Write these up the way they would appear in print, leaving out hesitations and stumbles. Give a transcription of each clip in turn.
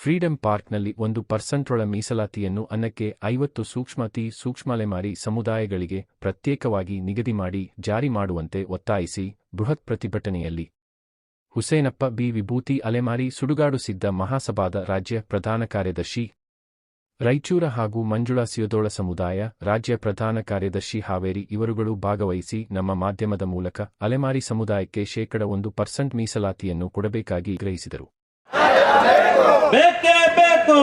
Freedom ಪಾರ್ಕ್ನಲ್ಲಿ 1% ಮೀಸಲಾತಿಯನ್ನು ಅನ್ನಕ್ಕೆ 50 ಸೂಕ್ಷ್ಮ ಸಮುದಾಯಗಳಿಗೆ ಪ್ರತ್ಯೇಕವಾಗಿ ನಿಗದಿ ಮಾಡಿ ಜಾರಿ ಮಾಡುವಂತೆ ಒತ್ತಾಯಿಸಿ ಬೃಹತ್ ಪ್ರತಿಭಟನೆಯಲ್ಲಿ ಹುಸೇನಪ್ಪ ಬಿ ವಿಭೂತಿ ಅಲೆಮಾರಿ ಸುಡುಗಾಡು ಸಿದ್ಧ ಮಹಾಸಭಾದ ರಾಜ್ಯ ಪ್ರಧಾನ ಕಾರ್ಯದರ್ಶಿ ರಾಯಚೂರ ಹಾಗೂ ಮಂಜುಳಾ ಸಿಯೋದೋಳ ಸಮುದಾಯ ರಾಜ್ಯ ಪ್ರಧಾನ ಕಾರ್ಯದರ್ಶಿ ಹಾವೇರಿ ಇವರುಗಳು ಭಾಗವಹಿಸಿ ನಮ್ಮ ಮಾಧ್ಯಮದ ಮೂಲಕ ಅಲೆಮಾರಿ ಸಮುದಾಯಕ್ಕೆ 1% ಮೀಸಲಾತಿಯನ್ನು ಕೊಡಬೇಕಾಗಿ ಆಗ್ರಹಿಸಿದರು. ಬೇಕೇ ಬೇಕು,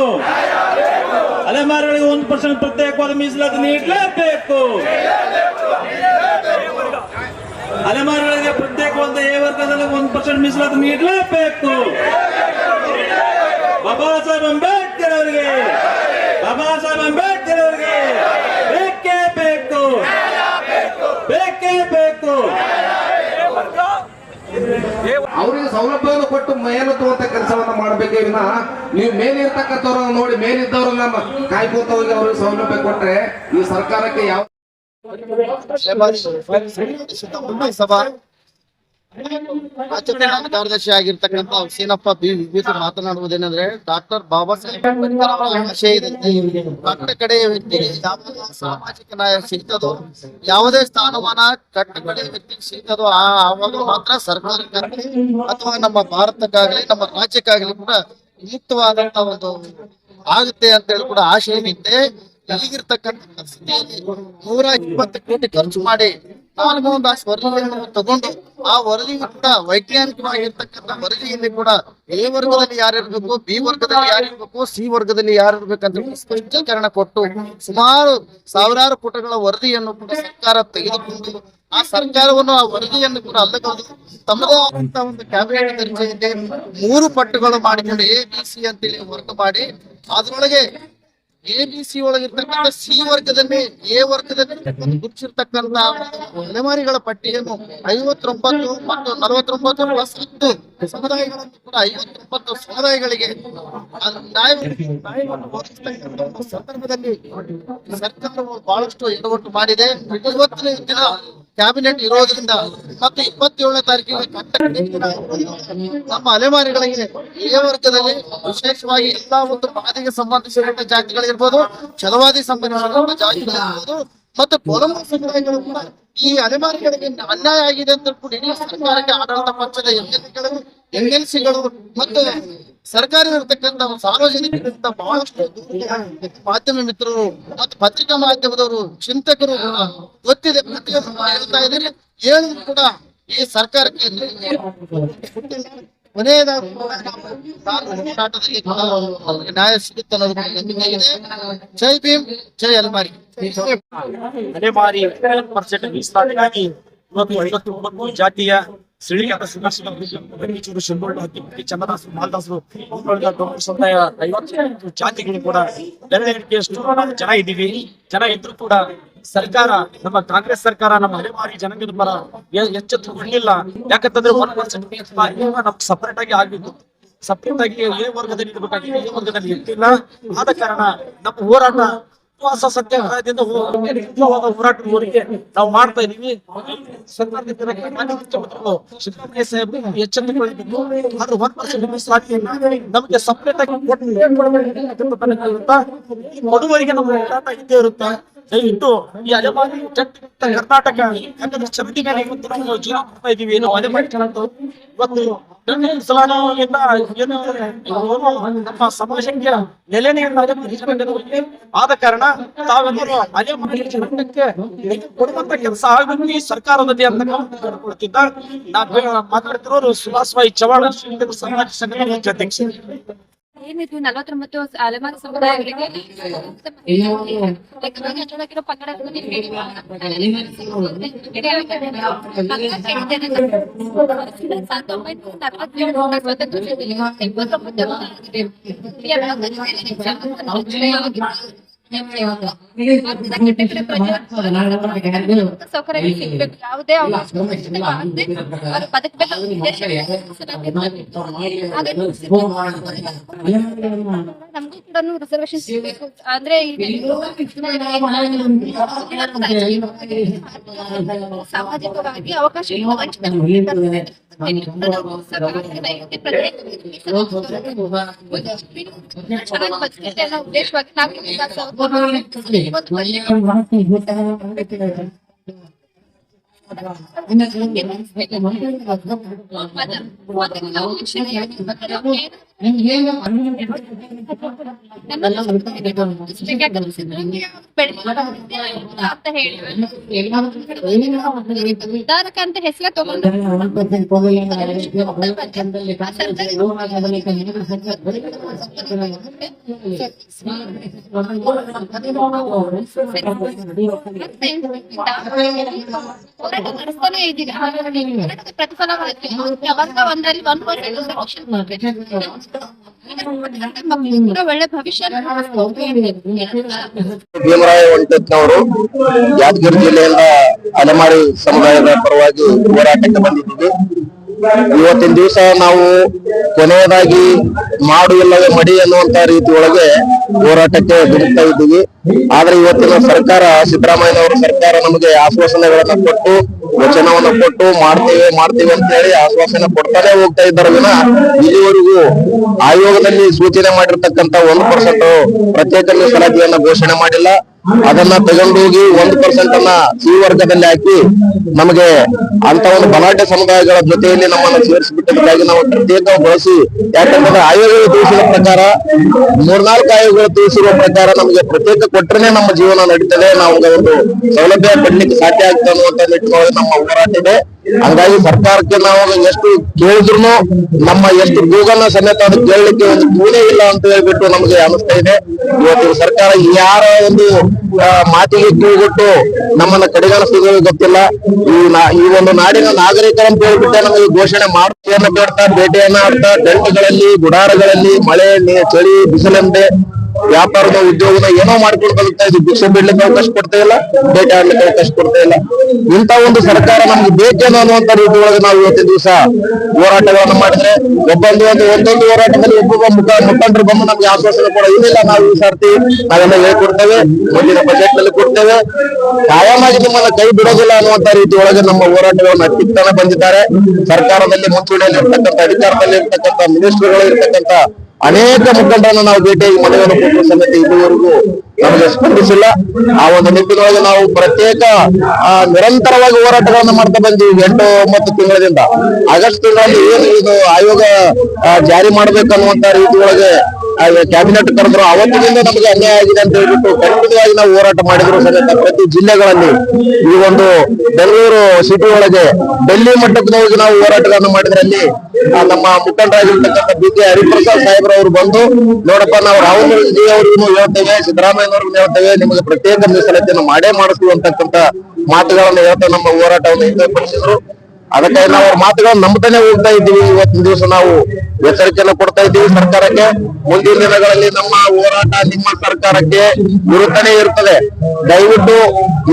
ಅಲೆಮಾರಿಗಳಿಗೆ 1% ಪ್ರತ್ಯೇಕವಾದ ಮೀಸಲಾತಿ ನೀಡಲೇಬೇಕು. ಅಲೆಮಾರಿಗಳಿಗೆ ಪ್ರತ್ಯೇಕವಾದ ಎ ವರ್ಗದಲ್ಲಿ 1% ಮೀಸಲಾತಿ ನೀಡಲೇಬೇಕು. ಬಾಬಾ ಸಾಹೇಬ್ ಅಂಬೇಡ್ಕರ್ ಅವರಿಗೆ ಬೇಕೇ ಬೇಕು, ಬೇಕೇ ಬೇಕು. ಅವರಿಗೆ ಸೌಲಭ್ಯವನ್ನು ಕೊಟ್ಟು ಮೇಲೆತ್ತುವಂತ ಕೆಲಸವನ್ನ ಮಾಡಬೇಕೇ ವಿನ ನೀವು ಮೇಲಿರ್ತಕ್ಕಂಥವ್ರನ್ನ ನೋಡಿ ಮೇಲಿದ್ದವ್ರನ್ನ ಕಾಯ್ಕೋತ ಹೋಗಿ ಅವ್ರಿಗೆ ಸೌಲಭ್ಯ ಕೊಟ್ರೆ ಈ ಸರ್ಕಾರಕ್ಕೆ ಯಾವ ರಾಜ್ಯ ಪ್ರಧಾನ ಕಾರ್ಯದರ್ಶಿ ಆಗಿರ್ತಕ್ಕಂಥ ಹುಸೇನಪ್ಪ ಬಿ ವಿಭೂತಿ ಮಾತನಾಡುವುದೇನೆಂದ್ರೆ ಡಾಕ್ಟರ್ ಬಾಬಾ ಸಾಹೇಬ್ ಅಂಬೇಡ್ಕರ್ ಅವರ ಆಶಯ ಇದೆ. ಕಟ್ಟ ಕಡೆಯ ವ್ಯಕ್ತಿಗೆ ಯಾವುದೇ ಸಾಮಾಜಿಕ ನ್ಯಾಯ ಸಿಗ್ತದೋ, ಯಾವುದೇ ಸ್ಥಾನಮಾನ ಕಟ್ಟ ಕಡೆಯ ವ್ಯಕ್ತಿಗೆ ಸಿಗ್ತದೋ ಆವಾಗ ಮಾತ್ರ ಸರ್ಕಾರಕ್ಕಾಗಲಿ ಅಥವಾ ನಮ್ಮ ಭಾರತಕ್ಕಾಗಲಿ ನಮ್ಮ ರಾಜ್ಯಕ್ಕಾಗಲಿ ಕೂಡ ಮುಕ್ತವಾದಂತ ಒಂದು ಆಗುತ್ತೆ ಅಂತ ಹೇಳಿ ಕೂಡ ಆಶಯ ಇದೆ. ಈಗಿರ್ತಕ್ಕಂಥ ಪರಿಸ್ಥಿತಿಯಲ್ಲಿ 120 ಕೋಟಿ ಖರ್ಚು ಮಾಡಿ 4 ವರದಿಯನ್ನು ತಗೊಂಡು ಆ ವರದಿಯು ಕೂಡ ವೈಜ್ಞಾನಿಕವಾಗಿರ್ತಕ್ಕಂಥ ವರದಿಯಲ್ಲಿ ಕೂಡ ಎ ವರ್ಗದಲ್ಲಿ ಯಾರಿರ್ಬೇಕು, ಬಿ ವರ್ಗದಲ್ಲಿ ಯಾರಿರ್ಬೇಕು, ಸಿ ವರ್ಗದಲ್ಲಿ ಯಾರಿರ್ಬೇಕಂತ ಸ್ಪಷ್ಟೀಕರಣ ಕೊಟ್ಟು ಸುಮಾರು ಸಾವಿರಾರು ಪುಟಗಳ ವರದಿಯನ್ನು ಕೂಡ ಸರ್ಕಾರ ತೆಗೆದುಕೊಂಡು ಆ ಸರ್ಕಾರವನ್ನು ಆ ವರದಿಯನ್ನು ಕೂಡ ಅಲ್ಲಗೌದು ತಮ್ಮದೇ ಆದಂತಹ ಒಂದು ಕ್ಯಾಬಿನೆಟ್ ದರ್ಜೆಯಲ್ಲಿ 3 ಪಟ್ಟುಗಳು ಮಾಡಿಕೊಂಡು ABC ಅಂತೇಳಿ ವರ್ಗ ಮಾಡಿ ಅದರೊಳಗೆ ABC ಒಳಗಿರ್ತಕ್ಕಂಥ ಸಿ ವರ್ಗದಲ್ಲಿ ಎ ವರ್ಗದಲ್ಲಿ ಗುರುತಿರ್ತಕ್ಕಂಥ ಅಲೆಮಾರಿಗಳ ಪಟ್ಟಿಯನ್ನು 59 ಮತ್ತು 49 ಪ್ಲಸ್ 10 ಸಮುದಾಯಗಳನ್ನು ಕೂಡ 59 ಸಮುದಾಯಗಳಿಗೆ ನ್ಯಾಯವನ್ನು ಒದಗಿಸತಕ್ಕಂಥ ಸಂದರ್ಭದಲ್ಲಿ ಸರ್ಕಾರವು ಬಹಳಷ್ಟು ಎಡವಟ್ಟು ಮಾಡಿದೆ. ಇವತ್ತಿನ ದಿನ ಕ್ಯಾಬಿನೆಟ್ ಇರೋದ್ರಿಂದ ಮತ್ತು 27ನೇ ತಾರೀಕಿಗೆ ನಮ್ಮ ಅಲೆಮಾರಿಗಳಿಗೆ ಎ ವರ್ಗದಲ್ಲಿ ವಿಶೇಷವಾಗಿ ಎಲ್ಲಾ ಒಂದು ಬಾಧೆಗೆ ಸಂಬಂಧಿಸಿದ ಜಾತಿಗಳಿರ್ಬೋದು, ಛಲವಾದಿ ಸಂಬಂಧಿಸಿದ ಜಾತಿಗಳಿರ್ಬೋದು ಮತ್ತು ಕೊಲಂಬೋ ಸಮುದಾಯಗಳು ಕೂಡ ಈ ಅಲೆಮಾರಿಗಳಿಗೆ ಅನ್ಯಾಯ ಆಗಿದೆ ಅಂತ ಕೂಡ ಇಡೀ ಸರ್ಕಾರಕ್ಕೆ ಆಡಳಿತ ಪಕ್ಷದ MLCಗಳು ಮತ್ತು ಸರ್ಕಾರಿ ಇರತಕ್ಕಂಥ ಸಾರ್ವಜನಿಕರಿಂದ ಬಹಳಷ್ಟು ಮಾಧ್ಯಮ ಮಿತ್ರರು ಮತ್ತು ಪತ್ರಿಕಾ ಮಾಧ್ಯಮದವರು ಚಿಂತಕರು ಗೊತ್ತಿದೆ ಹೇಳ್ತಾ ಇದ್ದಾರೆ. ಏನು ಕೂಡ ಈ ಸರ್ಕಾರಕ್ಕೆ ಕೊನೆಯದಾಗಿ ಹೋರಾಟದಲ್ಲಿ ನ್ಯಾಯ ಸಿಗುತ್ತೆ ಅನ್ನೋದು ನಂಬಿಕೆ ಇದೆ. ಜೈ ಭೀಮ್, ಜೈ ಅಲೆಮಾರಿ. ಅಲೆಮಾರಿ 1% ಮೀಸಲಾತಿಗಾಗಿ ಇವತ್ತು 59 ಜಾತಿಯ ಶ್ರೀಲಂಕಾದ ರಾಯಚೂರು ಶಿಂಗೋಳ ಹತ್ತಿ ಚನ್ನದಾಸರು ಮಾಲ್ದಾಸರು ಸಮುದಾಯ 50 ಜಾತಿಗಳು ಕೂಡ ಬೆರಳೆಣಿಕೆಯಷ್ಟು ಜನ ಇದ್ದೀವಿ. ಜನ ಇದ್ರು ಕೂಡ ಸರ್ಕಾರ, ನಮ್ಮ ಕಾಂಗ್ರೆಸ್ ಸರ್ಕಾರ ನಮ್ಮ ಅಲೆಮಾರಿ ಜನಾಂಗದ ಪರ ಎಚ್ಚೆತ್ತುಕೊಂಡಿಲ್ಲ. ಯಾಕಂತಂದ್ರೆ 1% ನಮ್ಗೆ ಸಪರೇಟ್ ಆಗಿ ಆಗಿದ್ದು, ಸಪರೇಟ್ ಆಗಿ ಎ ವರ್ಗದಲ್ಲಿ ಇರ್ಬೇಕಾಗಿದೆ, ಎ ವರ್ಗದಲ್ಲಿ ಇರ್ತಿಲ್ಲ. ಆದ ಕಾರಣ ನಮ್ಮ ಹೋರಾಟ ಉಪವಾಸ ಸತ್ಯಾಗ್ರಹದಿಂದ ಹೋರಾಟದವರೆಗೆ ನಾವು ಮಾಡ್ತಾ ಇದೀವಿ. ಸಿದ್ದರಾಮಯ್ಯ ಸಾಹೇಬ್ ಎಚ್ಚೆತ್ತುಕೊಳ್ಳಬೇಕು. ಆದ್ರೆ 1% ಮೀಸಲಾತಿಯನ್ನ ನಮಗೆ ಸಪರೇಟ್ ಆಗಿ ಕೊಡುವವರೆಗೆ ನಮ್ಮ ಹೋರಾಟ ಇದ್ದೇ ಇರುತ್ತೆ. ದಯವಿಟ್ಟು ಈ ಅಲೆಮಾರಿ ಕರ್ನಾಟಕ ಯಾಕಂದ್ರೆ ಚರಂಡಿ ಮೇಲೆ ಇವತ್ತು ನಾವು ಜೀವನ ಮಾಡ್ತಾ ಇದೀವಿ. ನಾವು ಅಲೆಮಾರಿ ಇವತ್ತು ಏನು ನಮ್ಮ ಸಮಾಜಕ್ಕೆ ನೆಲೆನೇ ಆದ ಕಾರಣ ತಾವೆಲ್ಲರೂ ಅಲೆಮಾರಿ ಜನಾಂಗಕ್ಕೆ ಕೊಡುವಂತ ಕೆಲಸ ಆಗಬೇಕು ಈ ಸರ್ಕಾರದಲ್ಲಿ ಅಂತ ಕೊಡ್ತಿದ್ದ. ನಾವು ಮಾತಾಡ್ತಿರೋರು ಸುಭಾಷ್ ಭಾಯಿ ಚವಾಣ ಸಮಾಜ ಸಂಘಟನೆ ರಾಜ್ಯಾಧ್ಯಕ್ಷ. ಏನಿದು 49 ಅಲೆಮಾರಿ ಸಮುದಾಯಗಳಿಗೆ ಪಂಗಡ ಸೌಕರ್ಯ ಸಿಗ್ಬೇಕು, ಯಾವುದೇ ಬದುಕಬೇಕು. ನಮಗೂ ಕೂಡ ರಿಸರ್ವೇಶನ್ ಸಿಗಬೇಕು. ಅಂದ್ರೆ ಸಾಮಾಜಿಕವಾಗಿ ಅವಕಾಶ ಚೆನ್ನಾಗಿ ಬದುಕುತ್ತೆ ಅನ್ನೋ ಉದ್ದೇಶವಾಗಿ ನಾವು ಉದಾರಕ ಅಂತ ಹೆಸರ ತಗೊಂಡು ನಡೆಸ್ತಾನೆ ಇದ್ದೀರಾ ಪ್ರತಿಫಲವಾಗಿ ವರ್ಗ ಒಂದರಲ್ಲಿ 1% ಒಳ್ಳೆ ಭವಿಷ್ಯ ಭೀಮರಾಯ ವಂಟತ್ನವರು ಯಾದಗಿರಿ ಜಿಲ್ಲೆಯಿಂದ ಅಲೆಮಾರಿ ಸಮುದಾಯದ ಪರವಾಗಿ ಹೋರಾಟಕ್ಕೆ ಬಂದಿದ್ದೀವಿ. ಇವತ್ತಿನ ದಿವಸ ನಾವು ಕೊನೆಯದಾಗಿ ಮಾಡು ಇಲ್ಲವೇ ಮಡಿ ಅನ್ನುವಂತ ರೀತಿ ಒಳಗೆ ಹೋರಾಟಕ್ಕೆ ದುಡಿತಾ ಇದ್ದೀವಿ. ಆದ್ರೆ ಇವತ್ತಿನ ಸರ್ಕಾರ, ಸಿದ್ದರಾಮಯ್ಯನವರ ಸರ್ಕಾರ ನಮಗೆ ಆಶ್ವಾಸನೆಗಳನ್ನ ಕೊಟ್ಟು, ವಚನವನ್ನು ಕೊಟ್ಟು ಮಾಡ್ತೀವಿ ಅಂತ ಹೇಳಿ ಆಶ್ವಾಸನೆ ಕೊಡ್ತಾನೆ ಹೋಗ್ತಾ ಇದ್ದಾರೆ ವಿನ ಇಲ್ಲಿವರೆಗೂ ಆಯೋಗದಲ್ಲಿ ಸೂಚನೆ ಮಾಡಿರ್ತಕ್ಕಂತ 1% ಪ್ರತ್ಯೇಕ ಮೀಸಲಾತಿಯನ್ನ ಘೋಷಣೆ ಮಾಡಿಲ್ಲ. ಅದನ್ನ ತಗೊಂಡೋಗಿ 1% ಅನ್ನ ಸಿ ವರ್ಗದಲ್ಲಿ ಹಾಕಿ ನಮಗೆ ಅಂತ ಒಂದು ಬಲಾಢ್ಯ ಸಮುದಾಯಗಳ ಜೊತೆಯಲ್ಲಿ ನಮ್ಮನ್ನು ಸೇರಿಸಿಬಿಟ್ಟದಕ್ಕಾಗಿ ನಾವು ಪ್ರತ್ಯೇಕಗೊಳಿಸಿ, ಯಾಕಂದ್ರೆ ಆಯೋಗಗಳು ತಿಳಿಸಿದ ಪ್ರಕಾರ 3-4 ಆಯೋಗಗಳು ತಿಳಿಸಿರುವ ಪ್ರಕಾರ ನಮಗೆ ಪ್ರತ್ಯೇಕ ಕೊಟ್ಟರೆ ನಮ್ಮ ಜೀವನ ನಡೀತದೆ, ನಾವು ಒಂದು ಸೌಲಭ್ಯ ಪಡ್ಲಿಕ್ಕೆ ಸಾಧ್ಯ ಆಗ್ತದೆ ಅನ್ನುವಂತ ನಿಟ್ಟಿನೊಳಗೆ ನಮ್ಮ ಹೋರಾಟ ಇದೆ. ಹಂಗಾಗಿ ಸರ್ಕಾರಕ್ಕೆ ನಾವು ಎಷ್ಟು ಕೇಳಿದ್ರು ನಮ್ಮ ಎಷ್ಟು ಕೂಗನ್ನ ಸಮೇತ ಅದು ಕೇಳಲಿಕ್ಕೆ ಒಂದು ಕೂನೇ ಇಲ್ಲ ಅಂತ ಹೇಳ್ಬಿಟ್ಟು ನಮಗೆ ಅನಿಸ್ತಾ ಇದೆ. ಇವತ್ತಿನ ಸರ್ಕಾರ ಯಾರ ಒಂದು ಮಾತಿಗೆ ಕಿವಿಗೊಟ್ಟು ನಮ್ಮನ್ನ ಕಡೆಗಣಿಸ್ತಿದ್ದೇವೆ ಗೊತ್ತಿಲ್ಲ. ಈ ಒಂದು ನಾಡಿನ ನಾಗರಿಕರು ಅಂತ ಹೇಳ್ಬಿಟ್ಟೆ ನಮಗೆ ಘೋಷಣೆ ಮಾಡ್ತೀಯನ್ನ ಬೇಡ್ತಾ, ಬೇಟೆಯನ್ನ ಆಡ್ತಾ, ಟೆಂಟ್ಗಳಲ್ಲಿ, ಗುಡಾರಗಳಲ್ಲಿ, ಮಳೆ, ಚಳಿ, ಬಿಸಿಲಂತೆ ವ್ಯಾಪಾರದ ಉದ್ಯೋಗದ ಏನೋ ಮಾಡ್ಕೊಂಡು ಬದುಕ್ತಾ ಇದ್ವಿ. ಭಿಕ್ಷೆ ಬಿಡ್ಲಿಕ್ಕೆ ಅವಕಾಶ ಕೊಡ್ತಾ ಇಲ್ಲ, ಬೇಟೆ ಆಡ್ಲಿಕ್ಕೆ ಅವಕಾಶ ಕೊಡ್ತಾ ಇಲ್ಲ. ಇಂತ ಒಂದು ಸರ್ಕಾರ ನಮ್ಗೆ ಬೇಕೇನೋ ಅನ್ನುವಂತ ರೀತಿ ಒಳಗೆ ನಾವು ಇವತ್ತಿನ ದಿವಸ ಹೋರಾಟಗಳನ್ನ ಮಾಡಿದ್ರೆ, ಒಂದೊಂದು ಹೋರಾಟದಲ್ಲಿ ಒಬ್ಬೊಬ್ಬ ಮುಖಂಡರು ಬಂದು ನಮ್ಗೆ ಆಶ್ವಾಸನೆ ಕೊಡ ಏನಿಲ್ಲ, ನಾವು ಈ ಸರ್ತಿ ನಾವೆಲ್ಲ ಹೇಳ್ಕೊಡ್ತೇವೆ, ಮುಂದಿನ ಬಜೆಟ್ ನಲ್ಲಿ ಕೊಡ್ತೇವೆ, ಕಾಯಮಾಗಿ ನಿಮ್ಮನ್ನ ಕೈ ಬಿಡೋದಿಲ್ಲ ಅನ್ನುವಂತ ರೀತಿ ಒಳಗೆ ನಮ್ಮ ಹೋರಾಟಗಳನ್ನ ಹತ್ತಿಕ್ತಾನೆ ಬಂದಿದ್ದಾರೆ. ಸರ್ಕಾರದಲ್ಲಿ ಮುಂಚೂಣಿಯಲ್ಲಿ ಇರ್ತಕ್ಕಂಥ, ಅಧಿಕಾರದಲ್ಲಿ ಇರ್ತಕ್ಕಂಥ ಮಿನಿಸ್ಟರ್ಗಳು ಇರ್ತಕ್ಕಂಥ ಅನೇಕ ಮುಖಂಡರನ್ನು ನಾವು ಭೇಟಿಯಾಗಿ ಮನವಿಯನ್ನು ಕೊಟ್ಟರು ಸಮೇತ ಇದುವರೆಗೂ ನಮಗೆ ಸ್ಪಂದಿಸಿಲ್ಲ. ಆ ಒಂದು ನಿಟ್ಟಿನೊಳಗೆ ನಾವು ಪ್ರತ್ಯೇಕ ನಿರಂತರವಾಗಿ ಹೋರಾಟಗಳನ್ನ ಮಾಡ್ತಾ ಬಂದಿವಿ. 8-9 ತಿಂಗಳಿಂದ ಆಗಸ್ಟ್ ತಿಂಗಳಲ್ಲಿ ಏನು ಇದು ಆಯೋಗ ಜಾರಿ ಮಾಡ್ಬೇಕನ್ನುವಂತ ರೀತಿ ಒಳಗೆ ಕ್ಯಾಬಿನೆಟ್ ಕರೆದ್ರು. ಅವತ್ತಿನಿಂದ ನಮಗೆ ಅನ್ಯಾಯ ಆಗಿದೆ ಅಂತ ಹೇಳ್ಬಿಟ್ಟು ಖಂಡಿತವಾಗಿ ನಾವು ಹೋರಾಟ ಮಾಡಿದ್ರು ಸಮೇತ ಪ್ರತಿ ಜಿಲ್ಲೆಗಳಲ್ಲಿ, ಈ ಒಂದು ಬೆಂಗಳೂರು ಸಿಟಿ ಒಳಗೆ ಡೆಲ್ಲಿ ಮಟ್ಟಕ್ಕೆ ಹೋಗಿ ನಾವು ಹೋರಾಟಗಳನ್ನು ಮಾಡಿದ್ರಲ್ಲಿ ನಮ್ಮ ಮುಖಂಡರಾಗಿರ್ತಕ್ಕಂಥ BK ಹರಿಪ್ರಸಾದ್ ಸಾಹೇಬ್ರವರು ಬಂದು, ನೋಡಪ್ಪ ನಾವು ರಾಹುಲ್ ಗಾಂಧಿ ಅವ್ರಿಗೂ ಹೇಳ್ತೇವೆ, ಸಿದ್ದರಾಮಯ್ಯನವ್ರಿಗೂ ಹೇಳ್ತೇವೆ, ನಿಮಗೆ ಪ್ರತ್ಯೇಕ ಮೀಸಲಾತಿಯನ್ನು ಮಾಡೇ ಮಾಡಿಸ್ತೀವಿ ಅಂತಕ್ಕಂಥ ಮಾತುಗಳನ್ನು ಹೇಳ್ತಾ ನಮ್ಮ ಹೋರಾಟವನ್ನು ಹಿಂದೆಪಡಿಸಿದ್ರು. ಅದಕ್ಕಾಗಿ ನಾವು ಅವ್ರ ಮಾತುಗಳನ್ನು ನಂಬತಾನೆ ಹೋಗ್ತಾ ಇದ್ದೀವಿ. ಇವತ್ತಿನ ದಿವಸ ನಾವು ಎಚ್ಚರಿಕೆಯನ್ನು ಕೊಡ್ತಾ ಇದ್ದೀವಿ ಸರ್ಕಾರಕ್ಕೆ. ಮುಂದಿನ ದಿನಗಳಲ್ಲಿ ನಮ್ಮ ಹೋರಾಟ ನಿಮ್ಮ ಸರ್ಕಾರಕ್ಕೆ ಇರುತ್ತಾನೆ ಇರ್ತದೆ. ದಯವಿಟ್ಟು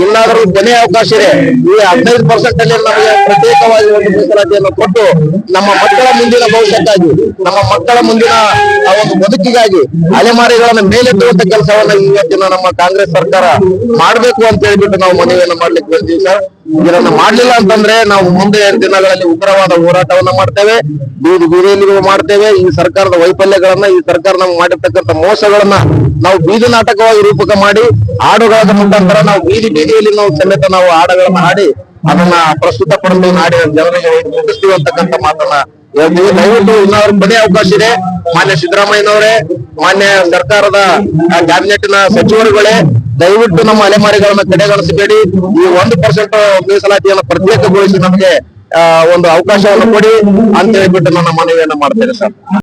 ಇನ್ನಾದರೂ ಕೊನೆಯ ಅವಕಾಶ ಇದೆ. ಈ 15% ಅಲ್ಲಿ ನಮಗೆ ಪ್ರತ್ಯೇಕವಾಗಿ ಒಂದು ಮೀಸಲಾತಿಯನ್ನು ಕೊಟ್ಟು ನಮ್ಮ ಮಕ್ಕಳ ಮುಂದಿನ ಭವಿಷ್ಯಕ್ಕಾಗಿ, ನಮ್ಮ ಮಕ್ಕಳ ಮುಂದಿನ ಒಂದು ಬದುಕಿಗಾಗಿ ಅಲೆಮಾರಿಗಳನ್ನ ಮೇಲೆತ್ತುವಂತ ಕೆಲಸವನ್ನ ಇವತ್ತಿನ ನಮ್ಮ ಕಾಂಗ್ರೆಸ್ ಸರ್ಕಾರ ಮಾಡ್ಬೇಕು ಅಂತ ಹೇಳ್ಬಿಟ್ಟು ನಾವು ಮನವಿಯನ್ನು ಮಾಡ್ಲಿಕ್ಕೆ ಬಂದಿದ್ದೀವಿ ಸರ್. ಇದನ್ನ ಮಾಡ್ಲಿಲ್ಲ ಅಂತಂದ್ರೆ ನಾವು ಮುಂದೆ ದಿನಗಳಲ್ಲಿ ಉಗ್ರವಾದ ಹೋರಾಟವನ್ನ ಮಾಡ್ತೇವೆ, ಬೀದಿಯಲ್ಲಿ ಮಾಡ್ತೇವೆ. ಈ ಸರ್ಕಾರದ ವೈಫಲ್ಯಗಳನ್ನ, ಈ ಸರ್ಕಾರ ನಮ್ಗೆ ಮಾಡಿರ್ತಕ್ಕಂಥ ಮೋಸಗಳನ್ನ ನಾವು ಬೀದಿ ನಾಟಕವಾಗಿ ರೂಪಕ ಮಾಡಿ ಹಾಡುಗಳ ಮುಖಾಂತರ ನಾವು ಬೀದಿಯಲ್ಲಿ ನಾವು ಸಮೇತ ನಾವು ಹಾಡುಗಳನ್ನ ಹಾಡಿ ಅದನ್ನ ಪ್ರಸ್ತುತಪಡಿಸಿ ನಾಡಿನ ಜನರಿಗೆ ಮುಟ್ಟಿಸ್ತೀವಿ ಅಂತಕ್ಕಂಥ ಮಾತನ್ನ ಹೇಳ್ತೀವಿ. ದಯವಿಟ್ಟು ಇನ್ನಾದ್ರೂ ಕೊನೆ ಅವಕಾಶ ಇದೆ. ಮಾನ್ಯ ಸಿದ್ದರಾಮಯ್ಯನವರೇ, ಮಾನ್ಯ ಸರ್ಕಾರದ ಕ್ಯಾಬಿನೆಟ್ನ ಸಚಿವರುಗಳೇ, ದಯವಿಟ್ಟು ನಮ್ಮ ಅಲೆಮಾರಿಗಳನ್ನ ಕಡೆಗಣಿಸಬೇಡಿ. ಈ 1% ಮೀಸಲಾತಿಯನ್ನು ಪ್ರತ್ಯೇಕಗೊಳಿಸಿ ನಮಗೆ ಒಂದು ಅವಕಾಶವನ್ನು ಕೊಡಿ ಅಂತ ಹೇಳ್ಬಿಟ್ಟು ನನ್ನ ಮನವಿಯನ್ನ ಮಾಡ್ತೇನೆ ಸರ್.